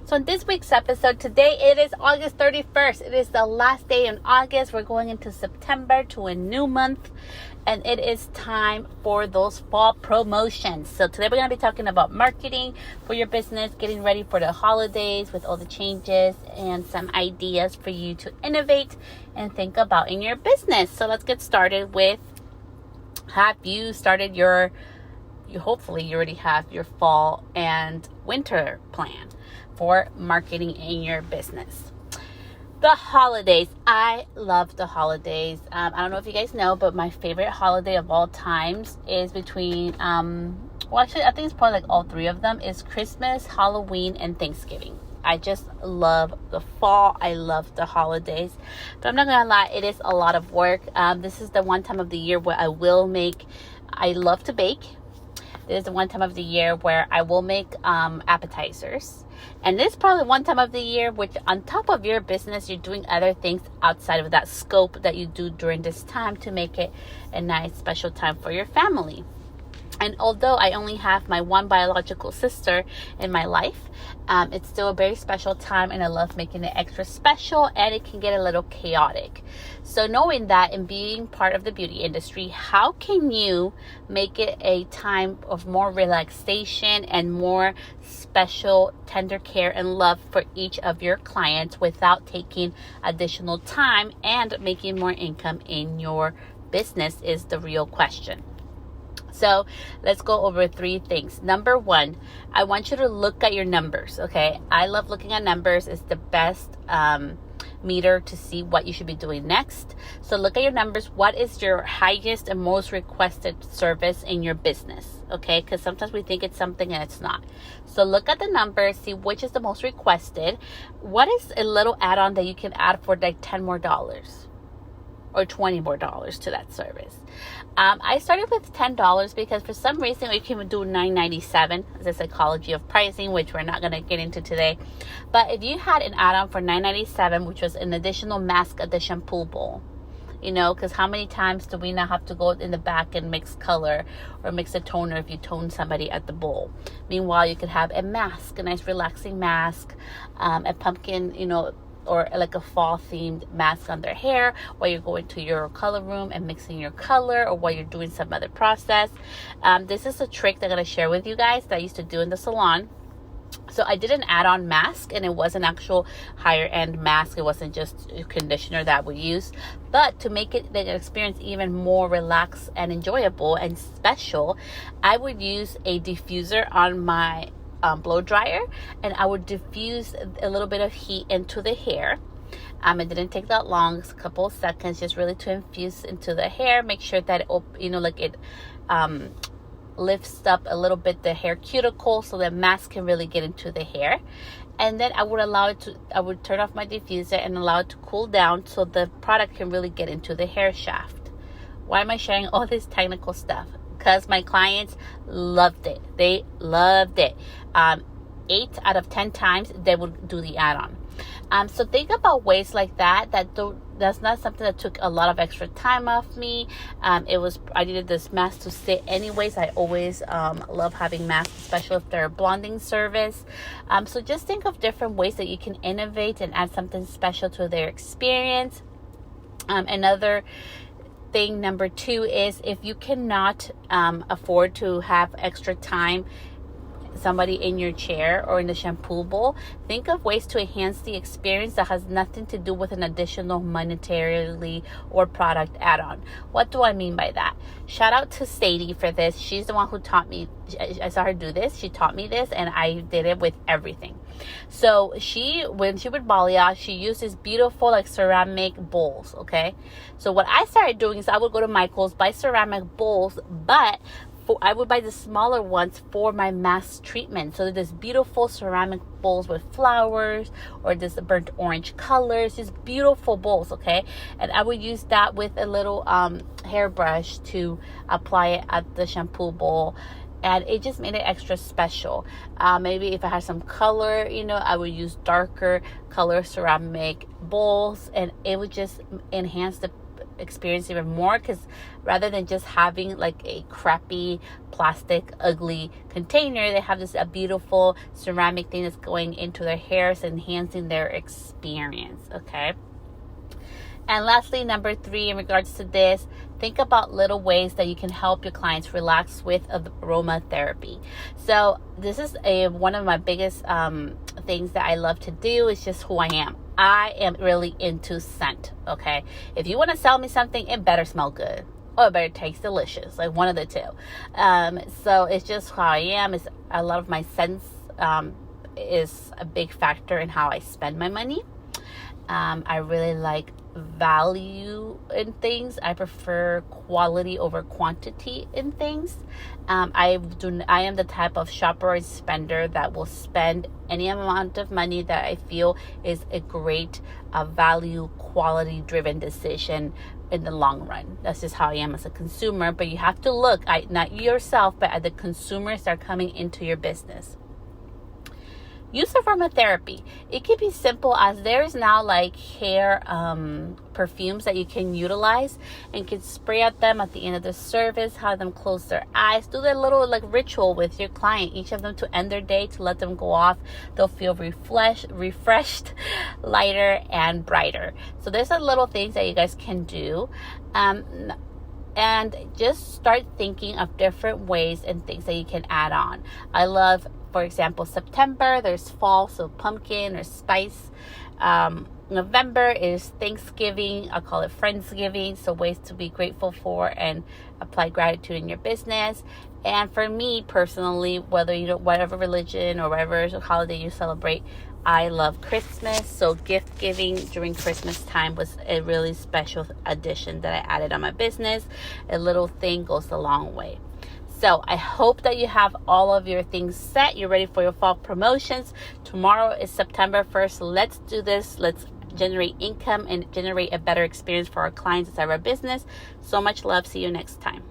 So in this week's episode, today it is August 31st. It is the last day in August. We're going into September, to a new month, and it is time for those fall promotions. So today we're going to be talking about marketing for your business, getting ready for the holidays with all the changes, and some ideas for you to innovate and think about in your business. So let's get started with, have you started hopefully you already have your fall and winter plan for marketing in your business. The holidays. I love the holidays. I don't know if you guys know, but my favorite holiday of all times is between, actually, I think it's probably like all three of them, is Christmas, Halloween, and Thanksgiving. I just love the fall. I love the holidays. But I'm not going to lie, it is a lot of work. This is the one time of the year where I love to bake. This is the one time of the year where I will make appetizers. And this is probably one time of the year which, on top of your business, you're doing other things outside of that scope that you do during this time to make it a nice special time for your family. And although I only have my one biological sister in my life, it's still a very special time, and I love making it extra special, and it can get a little chaotic. So knowing that and being part of the beauty industry, how can you make it a time of more relaxation and more special, tender care and love for each of your clients without taking additional time and making more income in your business is the real question. So let's go over three things. Number one, I want you to look at your numbers, okay? I love looking at numbers. It's the best meter to see what you should be doing next. So look at your numbers. What is your highest and most requested service in your business, okay? Because sometimes we think it's something and it's not. So look at the numbers, see which is the most requested. What is a little add-on that you can add for like $10 more? Or $20 more to that service. I started with $10 because for some reason we can do $9.97 as a psychology of pricing, which we're not going to get into today. But if you had an add-on for $9.97, which was an additional mask at the shampoo bowl, because how many times do we not have to go in the back and mix color or mix a toner if you tone somebody at the bowl? Meanwhile, you could have a mask, a nice relaxing mask, a pumpkin, or like a fall themed mask on their hair while you're going to your color room and mixing your color, or while you're doing some other process. This is a trick that I'm going to share with you guys that I used to do in the salon. So I did an add-on mask, and it was an actual higher end mask. It wasn't just a conditioner that we use. But to make it the experience even more relaxed and enjoyable and special, I would use a diffuser on my blow dryer, and I would diffuse a little bit of heat into the hair. It didn't take that long, it's a couple of seconds, just really to infuse into the hair. Make sure that it lifts up a little bit the hair cuticle so the mask can really get into the hair. And then I would turn off my diffuser and allow it to cool down so the product can really get into the hair shaft. Why am I sharing all this technical stuff? Because my clients loved it. They loved it. 8 out of 10 times they would do the add-on. So think about ways like that. That's not something that took a lot of extra time off me. I needed this mask to sit anyways. I always love having masks, especially if they're a blonding service. So just think of different ways that you can innovate and add something special to their experience. Another thing, number 2, is if you cannot afford to have extra time, somebody in your chair or in the shampoo bowl, think of ways to enhance the experience that has nothing to do with an additional monetarily or product add-on. What do I mean by that? Shout out to Sadie for this. She's the one who taught me. I saw her do this. She taught me this, and I did it with everything. So when she would balayage, she used these beautiful like ceramic bowls, okay? So what I started doing is I would go to Michael's, buy ceramic bowls, but I would buy the smaller ones for my mask treatment. So there's beautiful ceramic bowls with flowers or this burnt orange colors, these beautiful bowls, okay? And I would use that with a little hairbrush to apply it at the shampoo bowl. And it just made it extra special. Maybe if I had some color, I would use darker color ceramic bowls, and it would just enhance the experience even more, because rather than just having like a crappy plastic ugly container, they have this a beautiful ceramic thing that's going into their hairs, enhancing their experience. Okay. And lastly, number 3, in regards to this, think about little ways that you can help your clients relax with aromatherapy. So this is one of my biggest things that I love to do. It's just who I am. I am really into scent, okay? If you want to sell me something, it better smell good. Or it better taste delicious, like one of the two. So it's just how I am. It's a lot of my scents is a big factor in how I spend my money. I really like value in things. I prefer quality over quantity in things. I am the type of shopper and spender that will spend any amount of money that I feel is a great value, quality driven decision in the long run. That's just how I am as a consumer. But you have to look at not yourself, but at the consumers that are coming into your business. Use aromatherapy. It can be simple as there's now like hair perfumes that you can utilize and can spray at them at the end of the service, have them close their eyes, do their little like ritual with your client, each of them to end their day, to let them go off. They'll feel refreshed, lighter, and brighter. So there's a little things that you guys can do. And just start thinking of different ways and things that you can add on. I love, for example, September, there's fall, so pumpkin or spice. November is Thanksgiving. I call it Friendsgiving, so ways to be grateful for and apply gratitude in your business. And for me personally, whether you know whatever religion or whatever holiday you celebrate, I love Christmas, so gift giving during Christmas time was a really special addition that I added on my business. A little thing goes a long way. So I hope that you have all of your things set. You're ready for your fall promotions. Tomorrow is September 1st. Let's do this. Let's generate income and generate a better experience for our clients inside our business. So much love. See you next time.